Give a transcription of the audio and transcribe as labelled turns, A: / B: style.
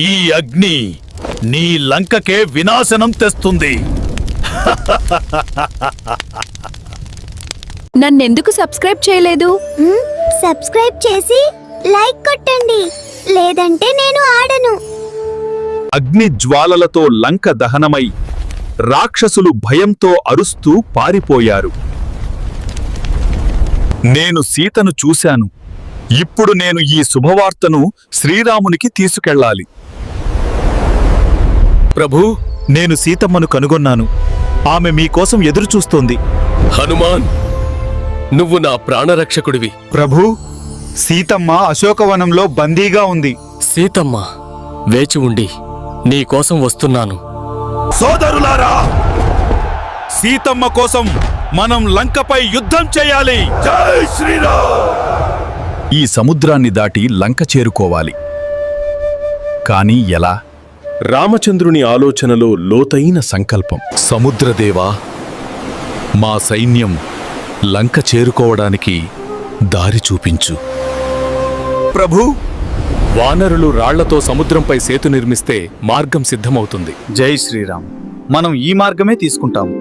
A: ఈ అగ్ని నీ లంకకే వినాశనం తెస్తుంది.
B: నన్నెందుకు సబ్స్క్రైబ్ చేయలేదు?
C: సబ్స్క్రైబ్ చేసి లైక్ కొట్టండి, లేదంటే నేను ఆడను.
D: అగ్ని జ్వాలలతో లంక దహనమై రాక్షసులు భయంతో అరుస్తూ పారిపోయారు. నేను సీతను చూశాను. ఇప్పుడు నేను ఈ శుభవార్తను శ్రీరామునికి తీసుకెళ్ళాలి.
A: ప్రభూ, నేను సీతమ్మను కనుగొన్నాను. ఆమె మీకోసం ఎదురుచూస్తోంది.
E: హనుమాన్, నువ్వు నా ప్రాణరక్షకుడివి.
F: ప్రభూ, సీతమ్మ అశోకవనంలో బందీగా ఉంది.
E: సీతమ్మ, వేచి ఉండి నీకోసం వస్తున్నాను.
A: సోదరులారా, సీతమ్మ కోసం మనం లంకపై యుద్ధం చేయాలి. జై శ్రీరామ్.
D: ఈ సముద్రాన్ని దాటి లంక చేరుకోవాలి. కాని ఎలా? రామచంద్రుని ఆలోచనలో లోతైన సంకల్పం. సముద్రదేవా, మా సైన్యం లంక చేరుకోవడానికి దారి చూపించు.
A: ప్రభూ,
E: వానరులు రాళ్లతో సముద్రంపై సేతు నిర్మిస్తే మార్గం సిద్ధమవుతుంది.
F: జై శ్రీరామ్. మనం ఈ మార్గమే తీసుకుంటాము.